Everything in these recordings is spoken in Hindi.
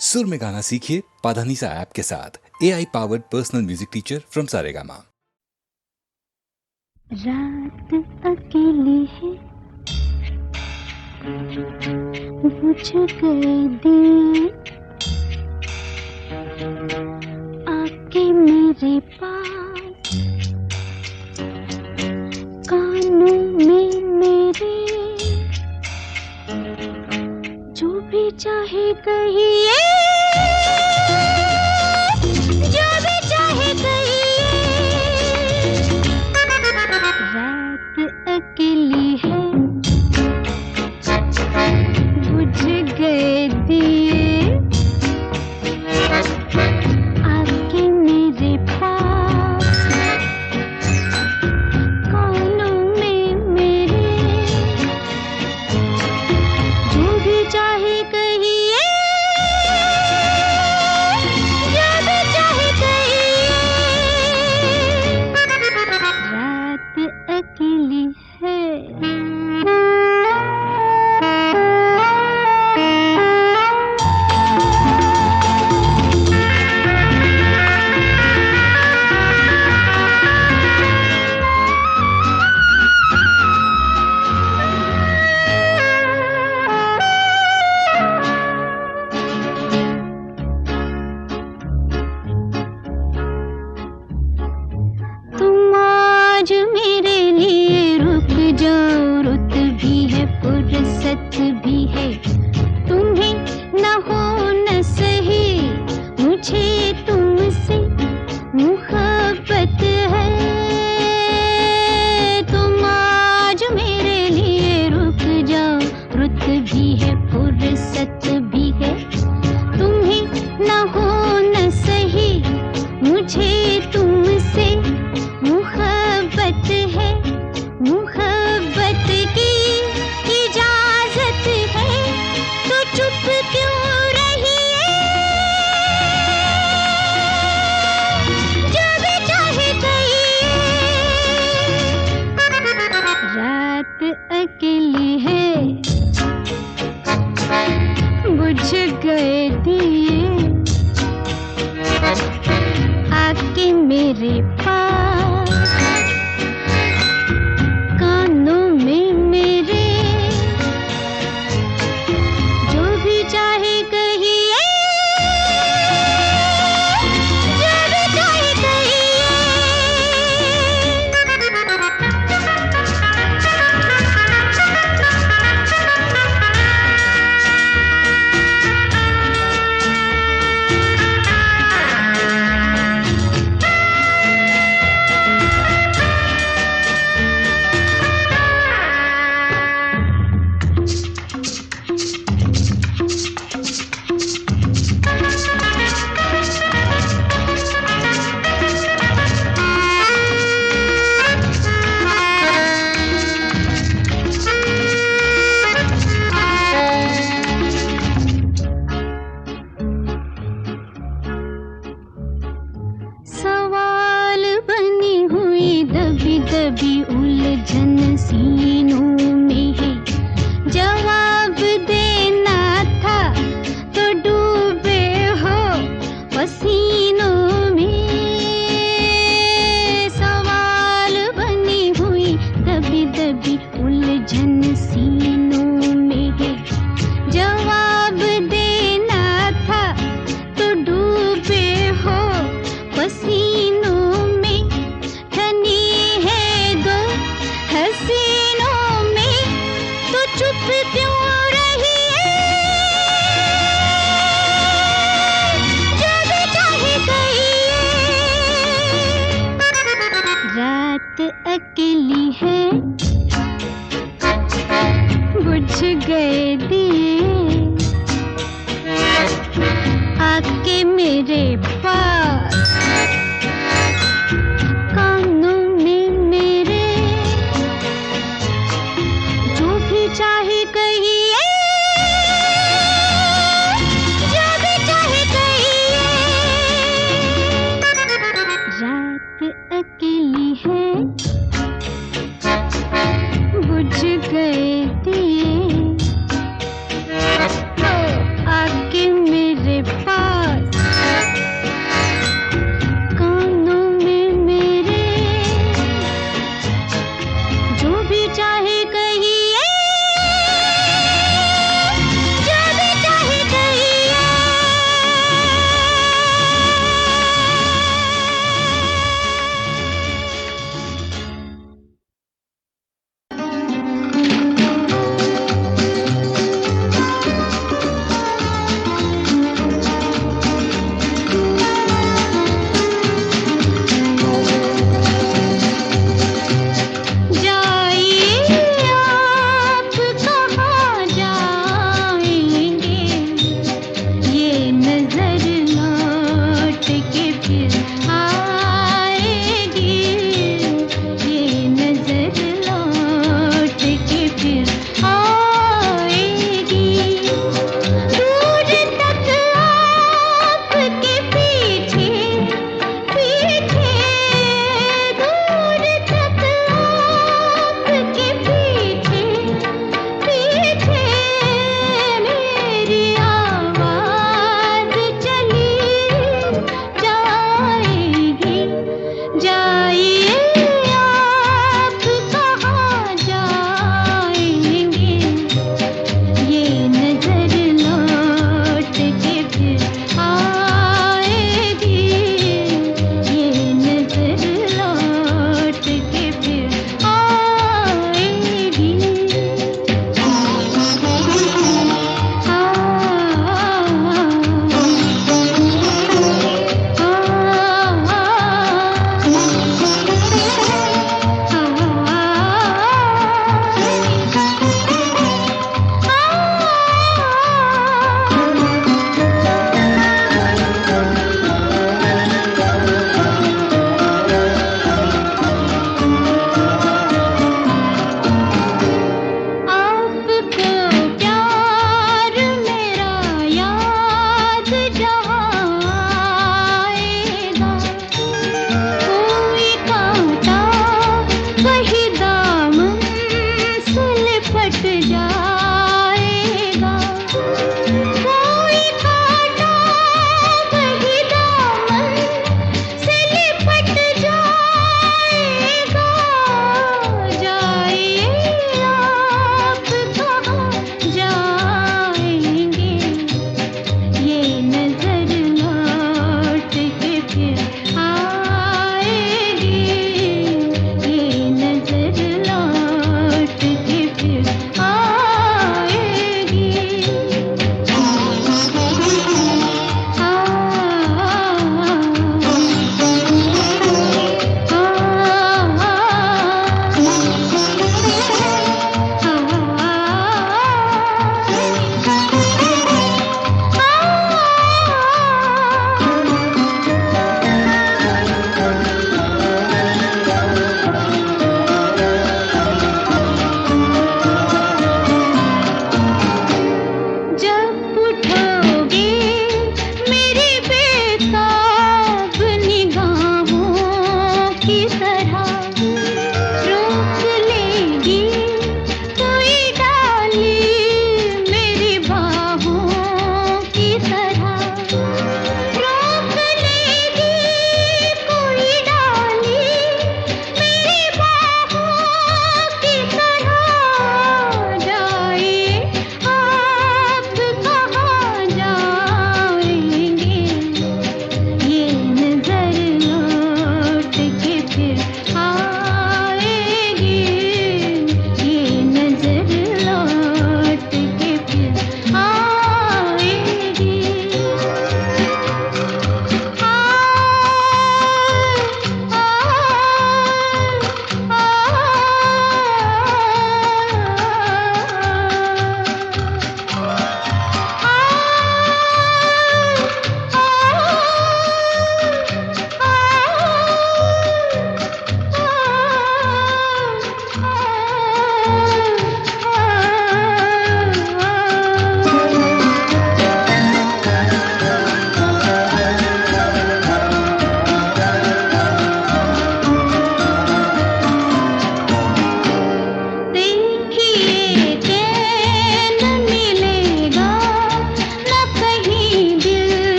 सुर में गाना सीखिए पाधानीसा ऐप के साथ। AI powered personal music teacher from Saregama. रात अकेली है, बुझ गए दिए, आके मेरे पास, कानों में मेरे, जो भी चाहे कहिए, जो भी चाहे कहिए। रात अकेली है, बुझ गए दिए, आके मेरे पास, कानों में मेरे, जो भी चाहे कहिए, जो भी चाहे कहिए। रात अकेली है। तुम आज मेरे लिए रुक जाओ, रुत भी है फुर्सत भी है, तुम्हें न हो न सही, मुझे तुमसे मुहब्बत है। तुम आज मेरे लिए रुक जाओ, रुत भी है फुर्सत भी है, तुम्हें न हो न सही, मुझे तुमसे मुहब्बत है, मुहब्बत की इजाजत है, तो चुप क्यों रही है, जो भी चाहे कहिए। रात अकेली है, बुझ गए दिए, आके मेरे पास, कानों में मेरे, जो भी चाहे कहिए, जो भी चाहे कहिए। सवाल बनी हुई दबी दबी उलझन सीनों में है, जवाब देना था तो डूबे हो पसीनों में। सवाल बनी हुई दबी दबी उलझन सीनों में है, जवाब देना था तो डूबे हो पसीनों में, ठनी है दो हसीनों में, तो चुप क्यों रही है, जो भी चाहे कहिए। रात अकेली है, बुझ गए दिए, आके मेरे पास, कानों में मेरे, जो भी चाहे कहिए, जो भी चाहे कहिए। रात अकेली है, बुझ गए दिए, आके मेरे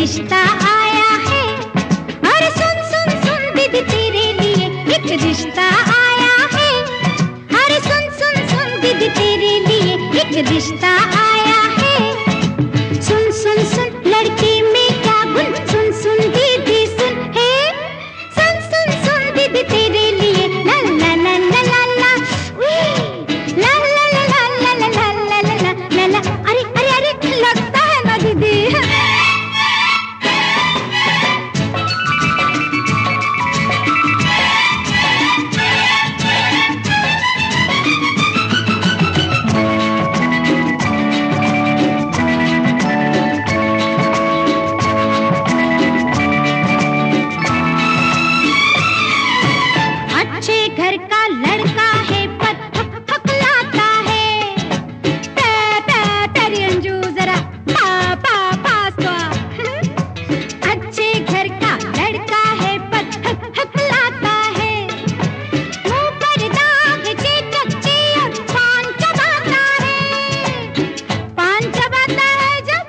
रिश्ता आया है। अरे सुन सुन सुन दीदी तेरे लिए एक रिश्ता आया है। अरे सुन सुन सुन दीदी तेरे लिए एक रिश्ता आया है। सुन सुन सुन लड़के में क्या गुण, सुन सुन दीदी सुन है। सुन सुन सुन दीदी तेरे लिए ला ला ला ला ला ला ला ला ला ला ला ला ला ला ला ला ला। अरे अरे अरे लगता है ना दीदी। अच्छे घर का लड़का है पर हकलाता है। तेरी अंजू जरा पास। अच्छे घर का लड़का है पर हकलाता है। मुंह पर दाग चेचक और पान चबाता है। पान चबाता है जब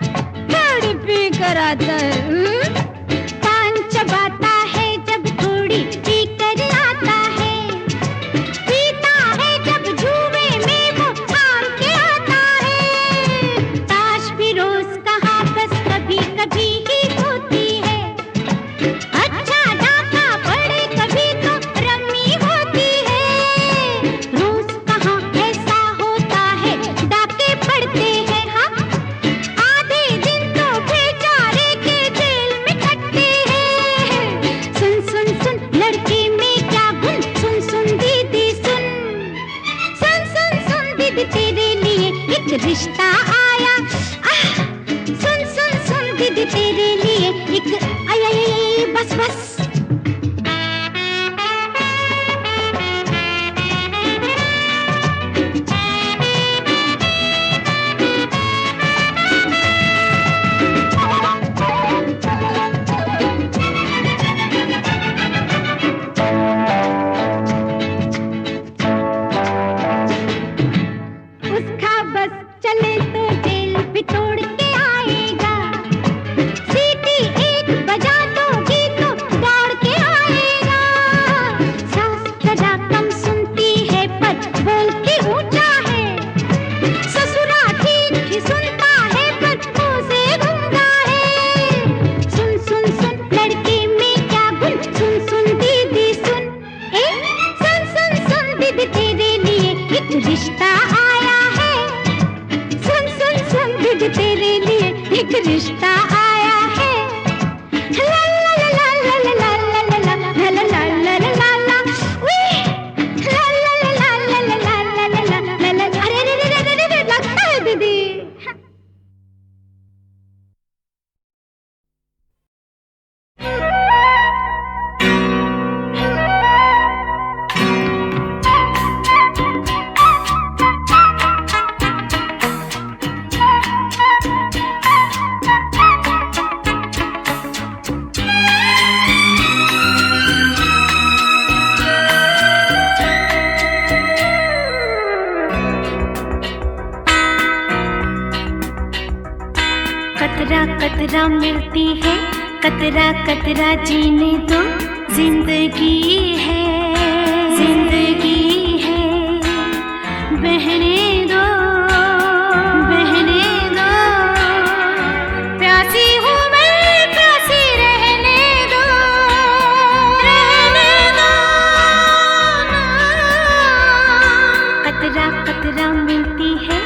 थोड़ी पी कर आता है। पान चबाता है जब थोड़ी पी कर आता है। पीता है जब जुए में वो हार के आता है। ताश भी रोज कहाँ बस कभी कभी ही होती है। अच्छा डाका पड़े कभी तो रम्मी होती है। रोज कहाँ ऐसा होता है, डाके पड़ते हैं। हाँ आधे दिन तो बेचारे के जेल में कटते हैं। सुन सुन सुन लड़के में क्या गुण, सुन सुन दीदी सुन। सुन सुन सुन दीदी तेरे लिए एक रिश्ता आया। सुन सुन सुन दीदी तेरे लिए एक आई आई आई बस बस। उसका बस चले तो जेल भी तोड़ के आएगा। सीटी एक बजा दोगी तो दौड़ के आएगा। सास जरा कम सुनती है पर बोल के ऊंचा है। ससुरा ठीक ही सुनता है पर मुंह से गूंगा है। सुन सुन सुन लड़के में क्या गुण, सुन सुन दीदी सुन। सुन सुन सुन दीदी तेरे लिए एक रिश्ता आया है। सुन सुन सुन दीदी तेरे लिए एक रिश्ता आया है। ला ला ला ला ला ला ला ला ला ला ला ला ला ला ला। उई, ला ला ला ला ला ला ला ला ला ला ला ला। अरे रे रे रे रे रे लगता है दीदी। कतरा कतरा मिलती है, कतरा कतरा जीने दो। जिंदगी है, जिंदगी है, बहने दो, बहने दो। प्यासी हूँ मैं, प्यासी रहने दो, रहने दो। कतरा कतरा मिलती है,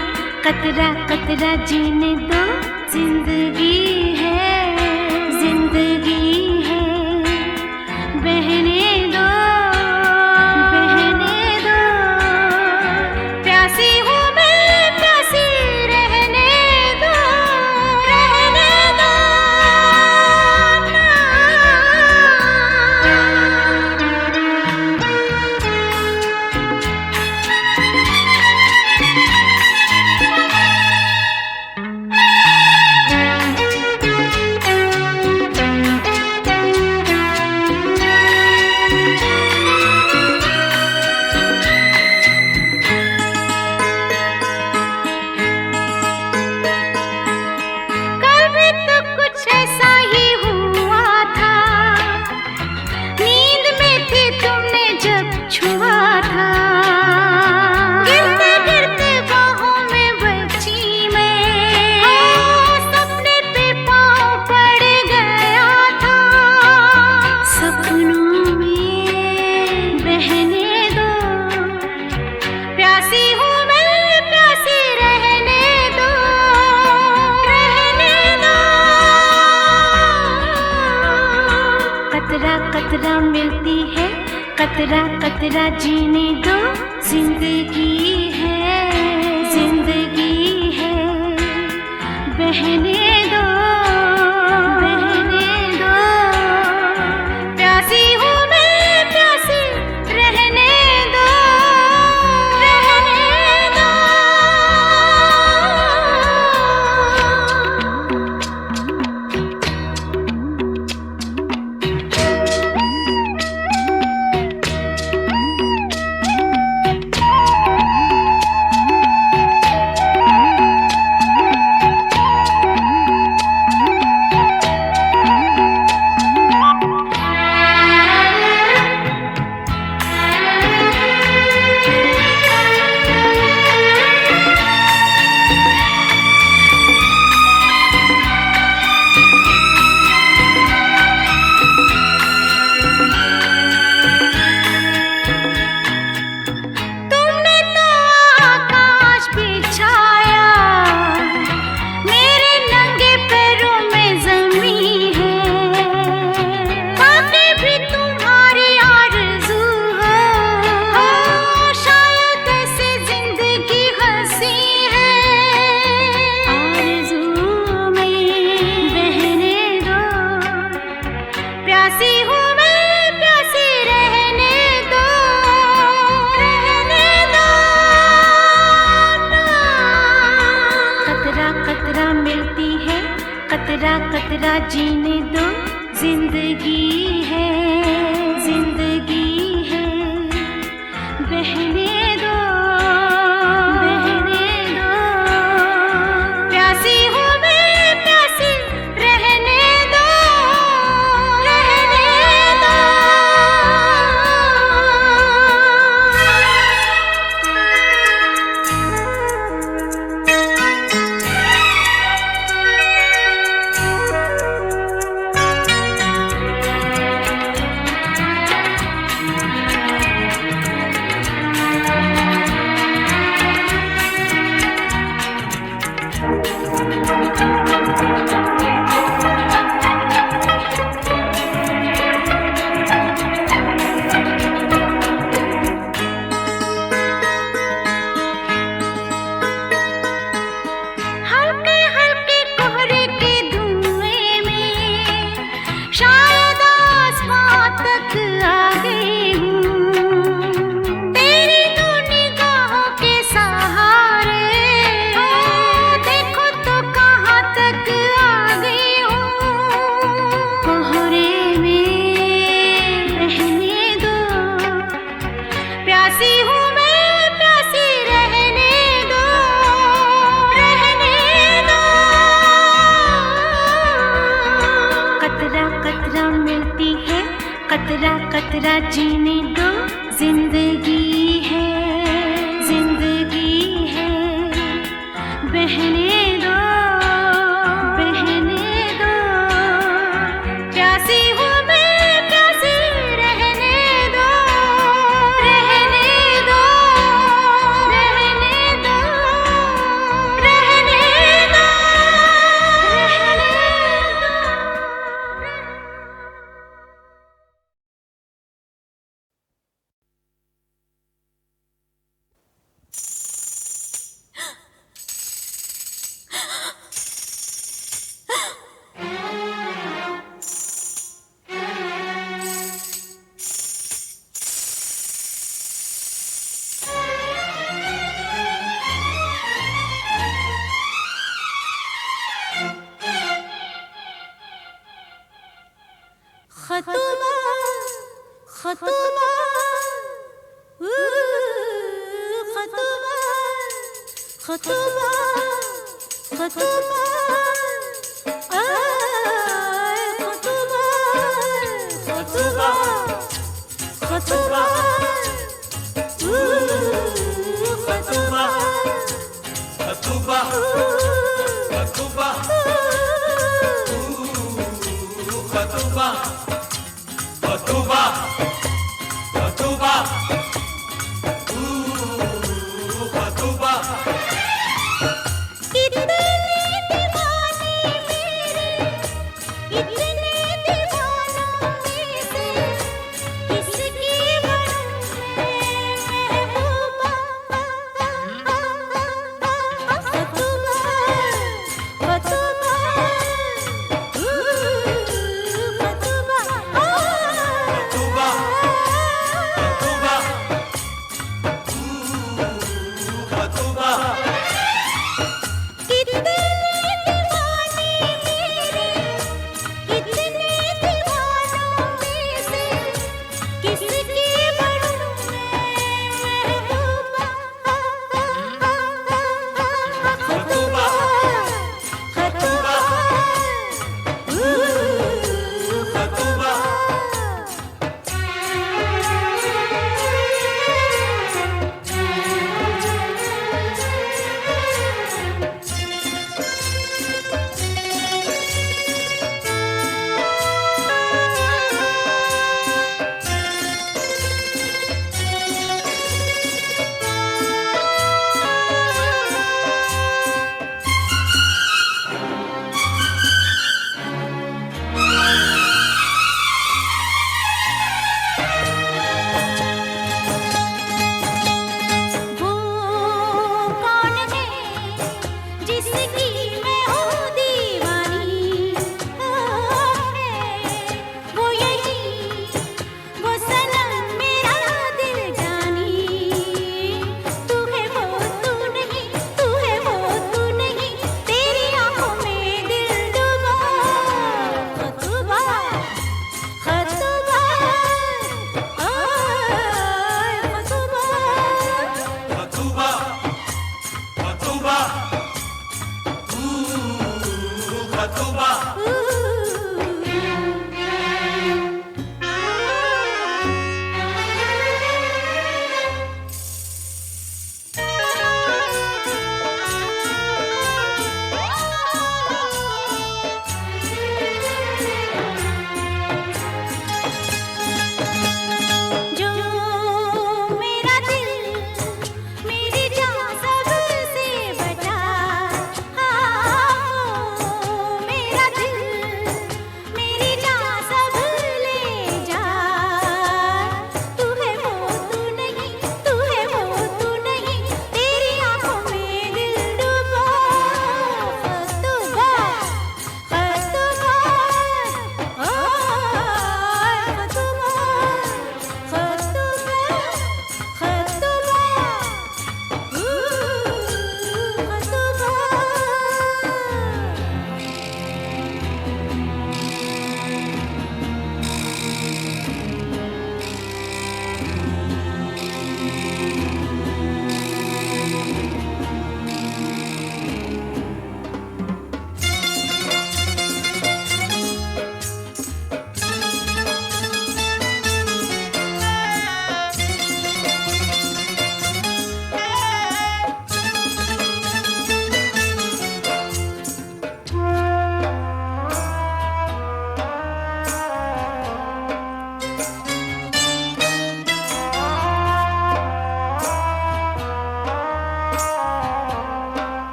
कतरा कतरा जीने दो। जिंदगी है, जिंदगी है, बहने दो, बहने दो। प्यासी हूँ मैं, कतरा मिलती है, कतरा कतरा जीने दो, जिंदगी है, जिंदगी है, बहने दो, बहने दो, प्यासी हूँ मैं, प्यासी रहने दो, रहने दो। कतरा मिलती है, कतरा कतरा जीने दो, जिंदगी है, जिंदगी है, बहने दो, बहने दो, प्यासी हूँ मैं, प्यासी रहने दो, रहने दो। कतरा कतरा जीने दो, जिंदगी है, जिंदगी है, बहने दो, बहने दो, प्यासी हूँ मैं, प्यासी रहने दो, रहने दो, रहने दो, रहने दो, रहने दो। खतुबा खतुबा खतुबा खतुबा खतुबा खतुबा खतुबा खतुबा खतुबा खतुबा खतुबा खतुबा खतुबा खतुबा खतुबा कितने दीवाने मेरे, कितने दीवानों में से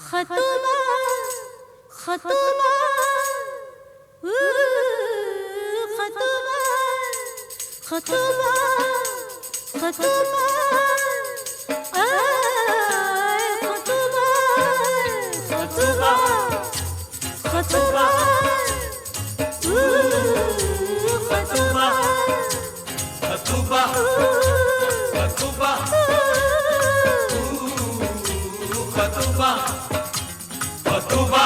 खतुबा खतुबा खतुबा खतुबा खतुबा खतुबा खतुबा खतुबा खतुबा खतुबा खतुबा खतुबा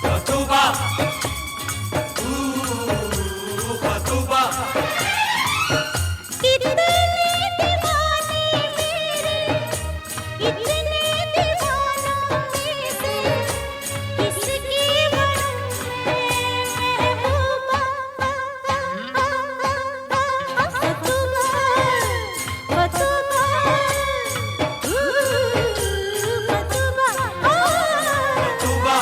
खतुबा खतुबा कितने दीवाने मेरे कितने दीवाना मेरे किसकी बनूं महबूबा खतुबा खतुबा खतुबा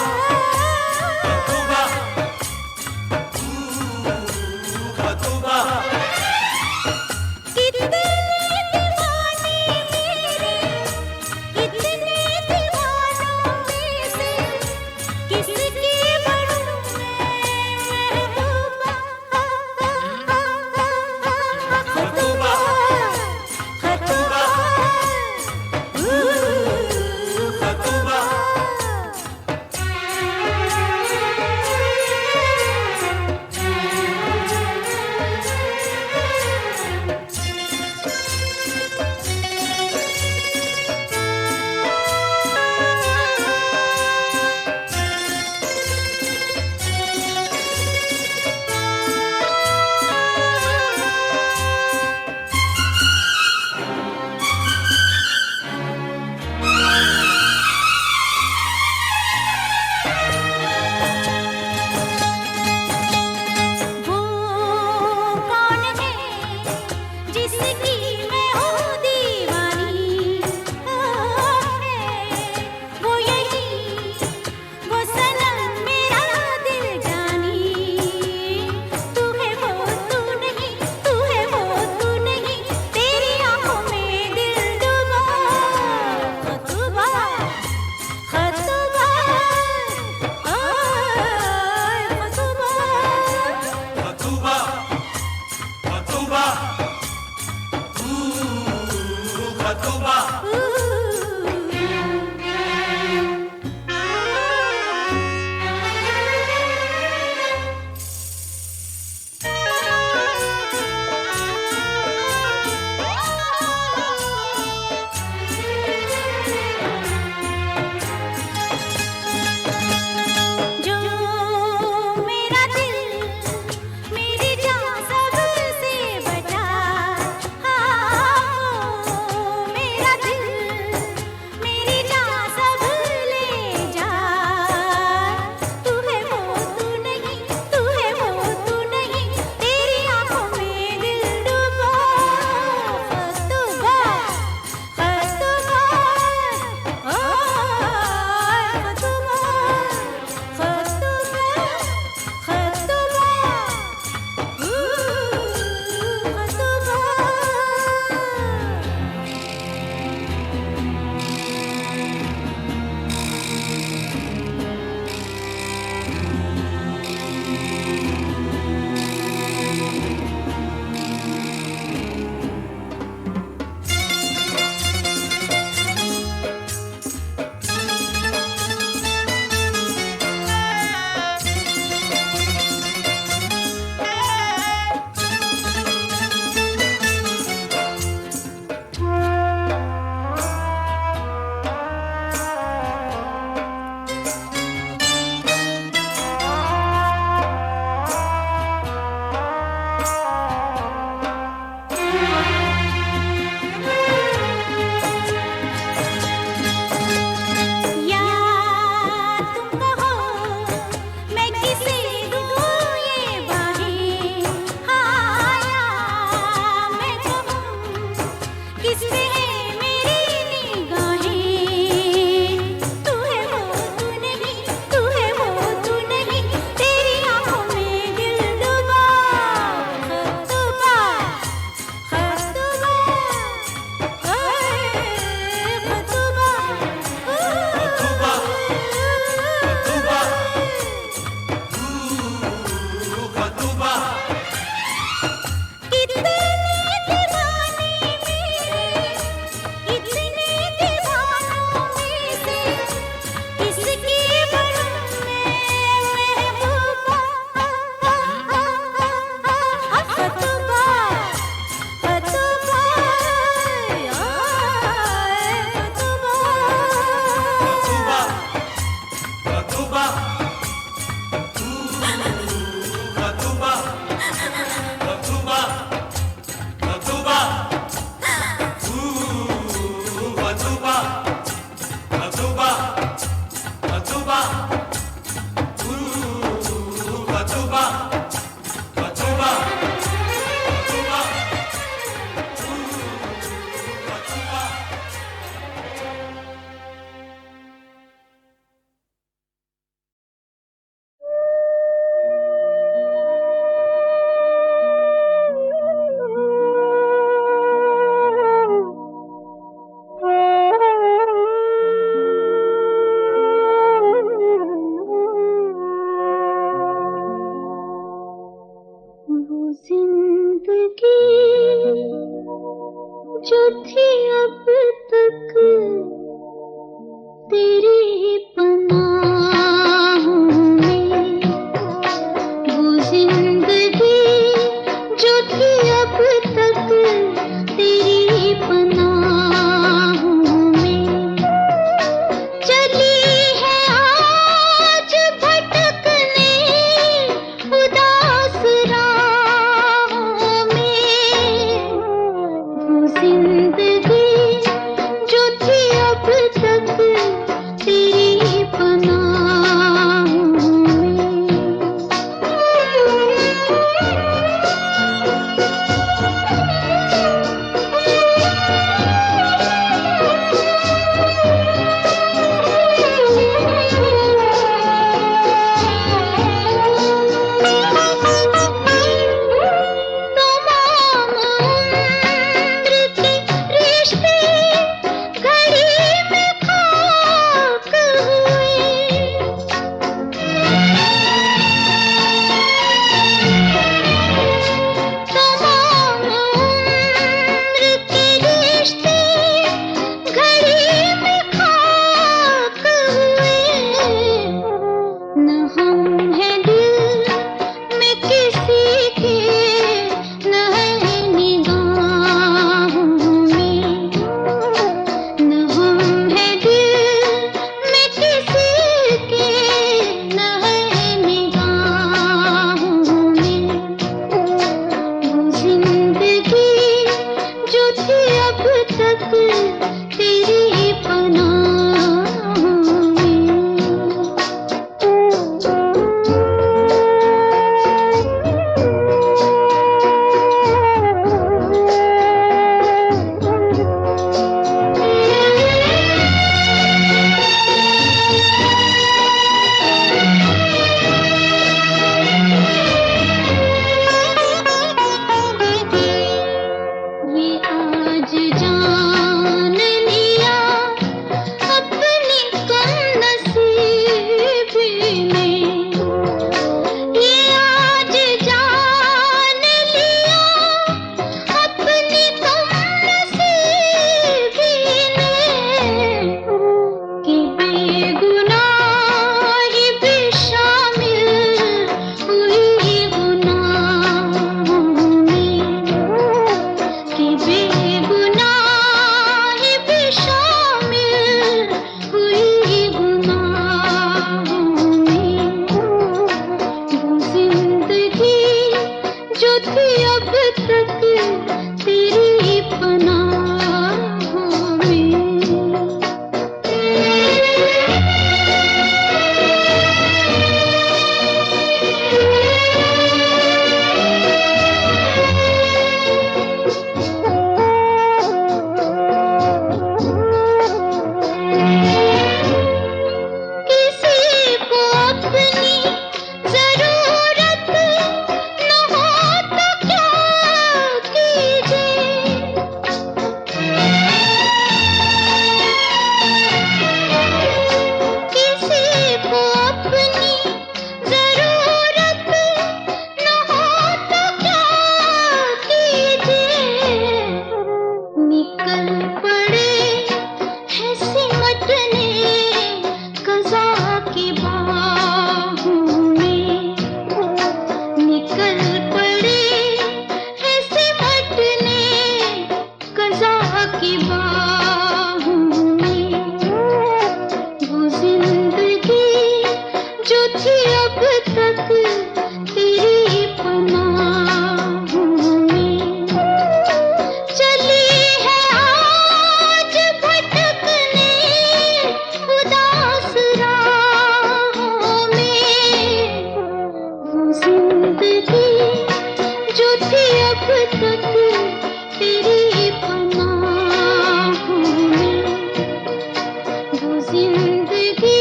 जिंदगी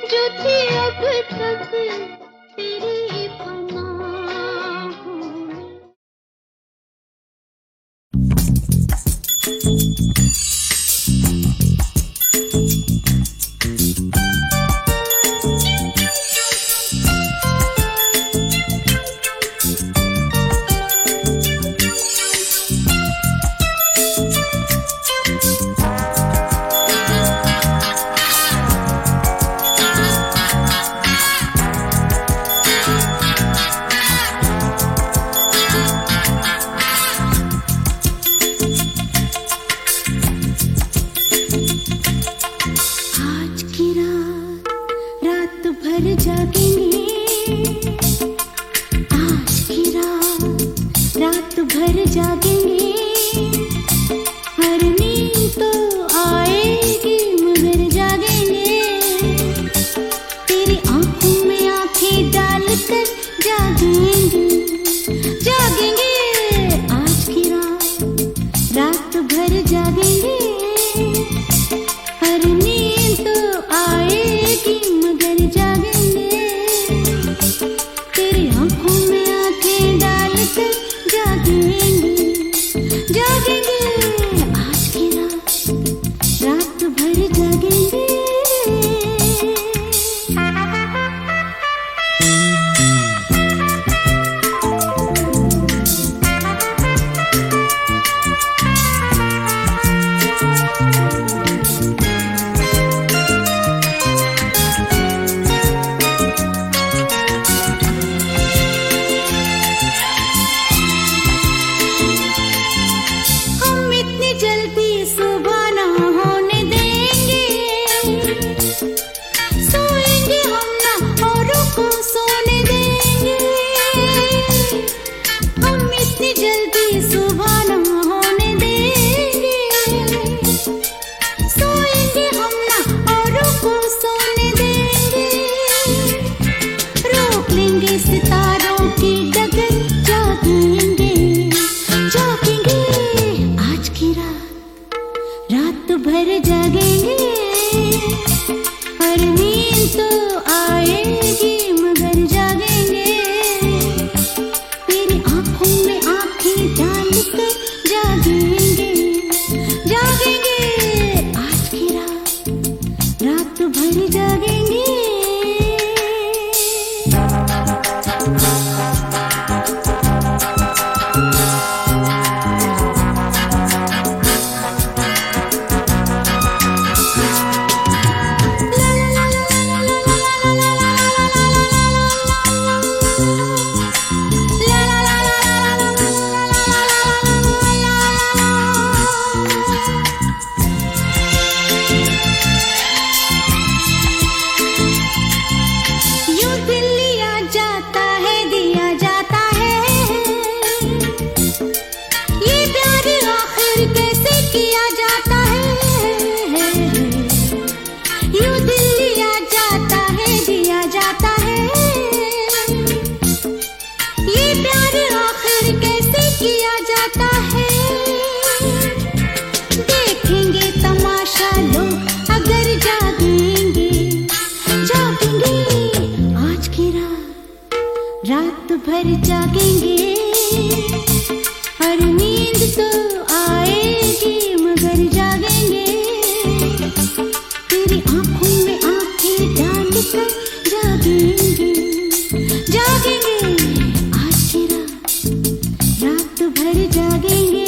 जो थी अब तक तेरी पनाहों में। आज की रात भर जागेंगे, आज की रात भर जागेंगे। हर नींद तो आएगी मगर जागेंगे, तेरी आंखों में आंखें डालकर जागेंगे, जागेंगे। आज की रात भर जागेंगे। हर नींद तो आएगी मगर जागेंगे, तेरी आंखों में आंखें डालकर जागेंगे, जागेंगे। आज की रात भर जागेंगे। हम इतनी जल्दी सुबह ना होने देंगे, सोएंगे हम ना औरों को सोने देंगे। हम इतनी जल्दी सुबह ना होने देंगे, सोएंगे हम ना औरों को सोने देंगे। रोक लेंगे सितारों की डगर, जागेंगे, जागेंगे। आज की रात भर जागेंगे। हर नींद तो आएगी मगर जागेंगे, तेरी आंखों में आंखें डालकर जागेंगे, जागेंगे। आज की रात भर जागेंगे। यूं दिल लिया जाता है, दिया जाता है, ये प्यार आखिर कैसे किया जाता है। यूं दिल लिया जाता है, दिया जाता है, ये प्यार आखिर कैसे किया जाता है। देखेंगे तमाशा लोग अगर जागेंगे, जागेंगे। आज की रात भर जागेंगे। हर नींद तो आएगी मगर जागेंगे, तेरी आंखों में आंखें डालकर जागेंगे, जागेंगे। आज की रात भर जागेंगे।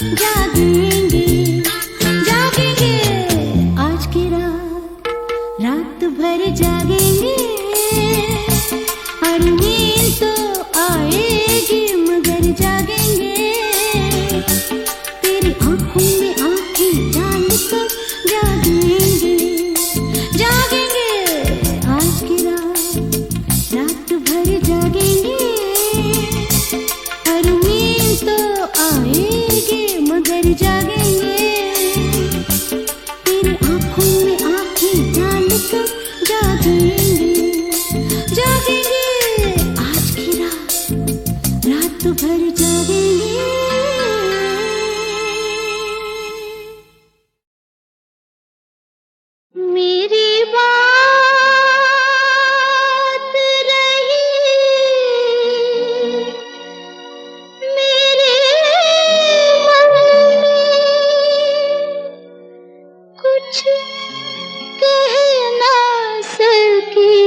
जागेंगे जागेंगे आज की रात रात भर जागेंगे और नींद तो आएगी मगर जागेंगे तेरी आंखों में आंखें डाल कर जागेंगे जागेंगे आज की रात रात भर जागेंगे और नींद तो आएगी मगर जागेंगे तेरी आंखों में आंखें डाल कर जागेंगे जागेंगे आज की रात रात भर जागेंगे मेरी बात रही मेरे मन में कुछ कह ना सकी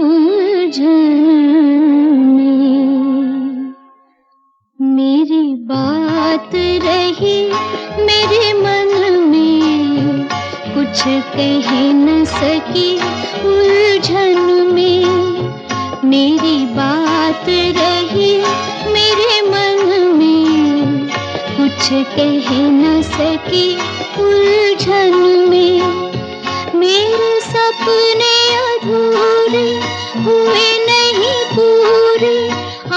उलझन में मेरी बात रही मेरे मन में कुछ कह न सकी उलझन में मेरी बात रही मेरे मन में कुछ कह न सकी उलझन में मेरे सपने अधूरे हुए नहीं पूरे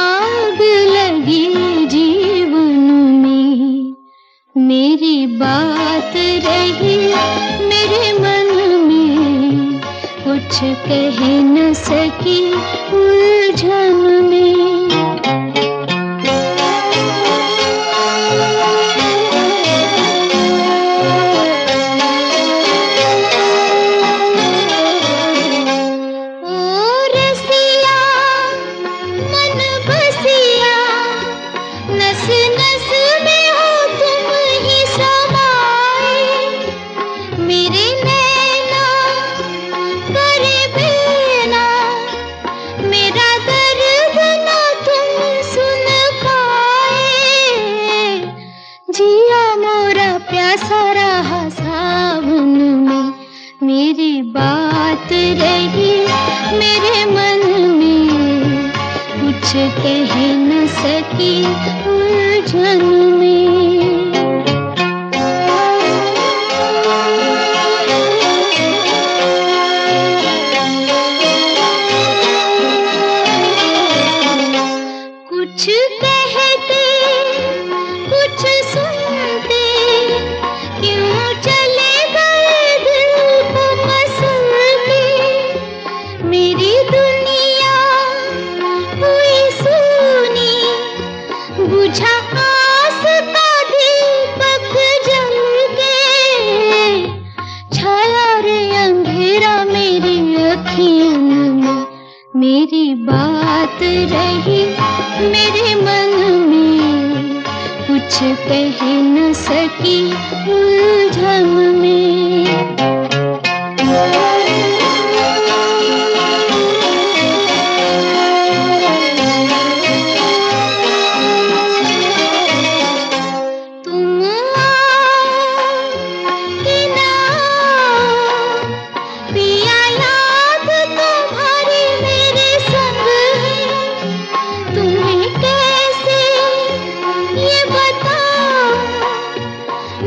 आग लगी जीवन में मेरी बात रही मेरे मन में कुछ कह न सकी उलझन में ओ रसिया मन बसिया नस नस में हो तुम ही समाए मेरे नैना करे बिना मेरा दर्द ना तुम सुन पाए जिया मोरा प्यासा रहा सावन में मेरी बात रही मेरे मन में कुछ कह न सकी उलझन में कुछ कहते कुछ सुनते क्यों चले गए दिल को मसलते मेरी दुनिया हुई सुनी बुझा आस का दीपक जल के छाया रे अंधेरा मेरी अखियों में मेरी बात रही मेरे मन में कुछ कह न सकी उलझन में तुम आओ कि ना पिया याद तुम्हारी मेरे संग है तुम्हें कैसे ये बताऊं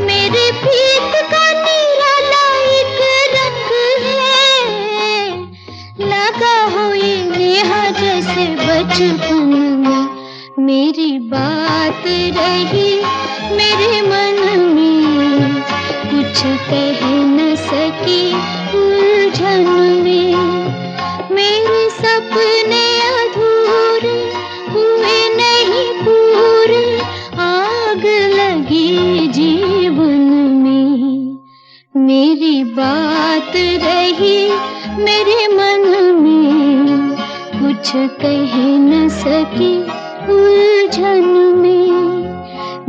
मेरे प्रीत का निराला एक रंग है लगा हो ये नेहा जैसे बचपन में मेरी बात रही मेरे मन में कुछ कह न सकी उलझन में मेरे सपने अधूरे हुए नहीं पूरे आग लगी जीवन में मेरी बात रही मेरे मन में कुछ कह न सकी उलझन में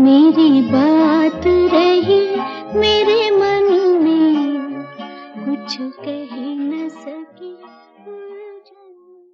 मेरी बात रही मेरे मन में कुछ कह न सकी उलझन में।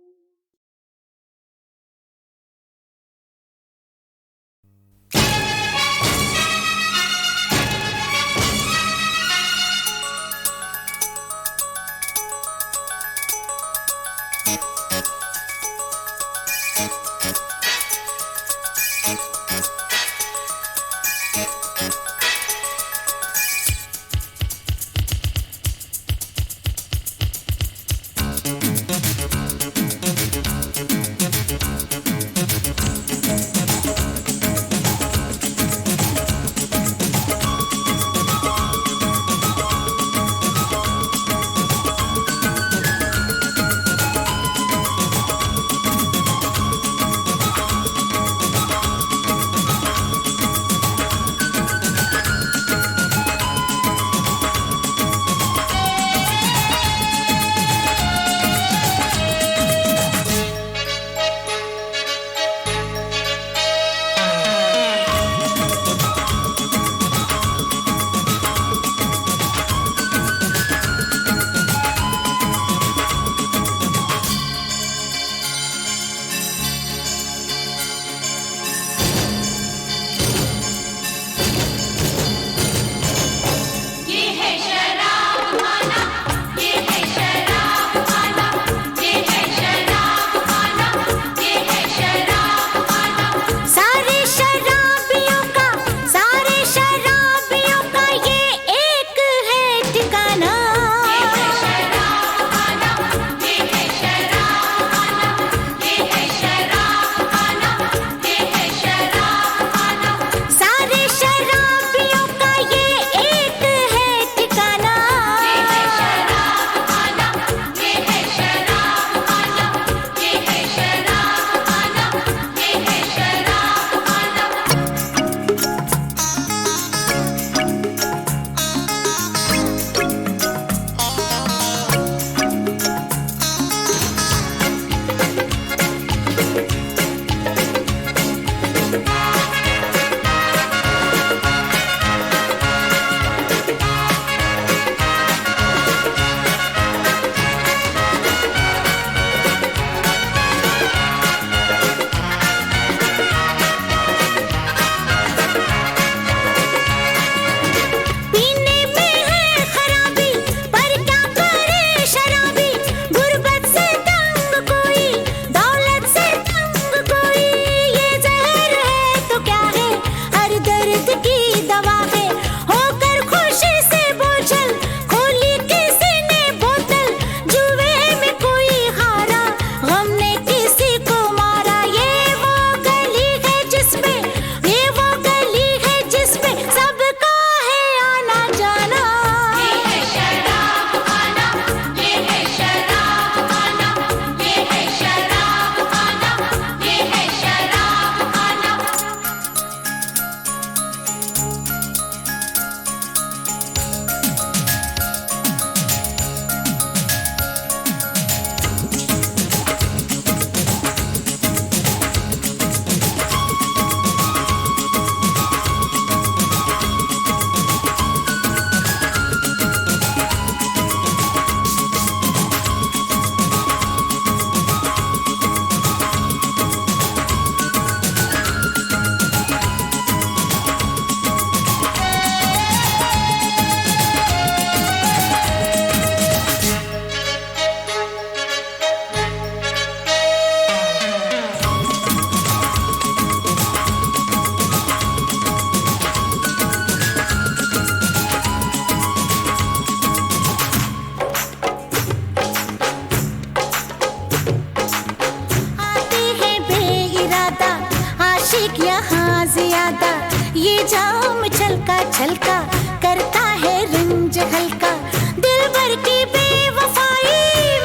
जाम छलका छलका करता है रंज हल्का। दिल भर की बेवफाई,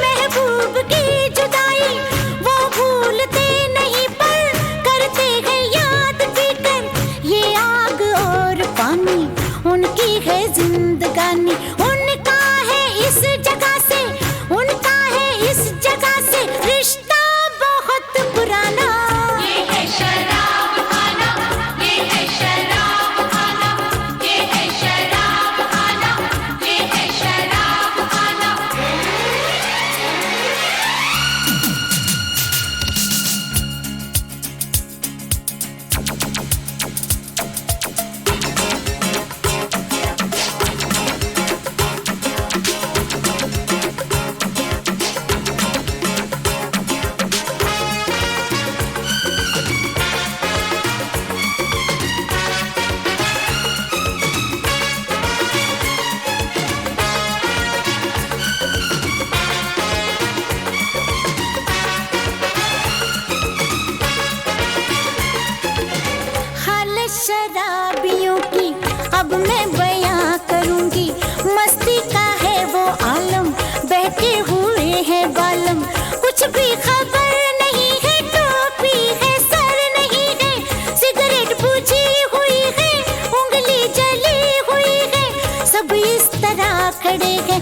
महबूब की जुदाई, वो भूलते नहीं पर करते हैं याद पीकर। ये आग और पानी उनकी है जिंदगानी, उनका है इस जगह से, उनका है इस जगह से रिश्ता बहुत पुराना। ये है शराब खाना, ये है शराब खाना, ये है शराब खाना, ये है शराब खाना। हालत शराबियों की अब मैं बयां करूंगी, मस्ती का है वो आलम, बैठे हुए हैं बालम, कुछ भी खबर नहीं है, टोपी है सर नहीं है, सिगरेट बुझी हुई है, उंगली जली हुई है, सब इस तरह खड़े हैं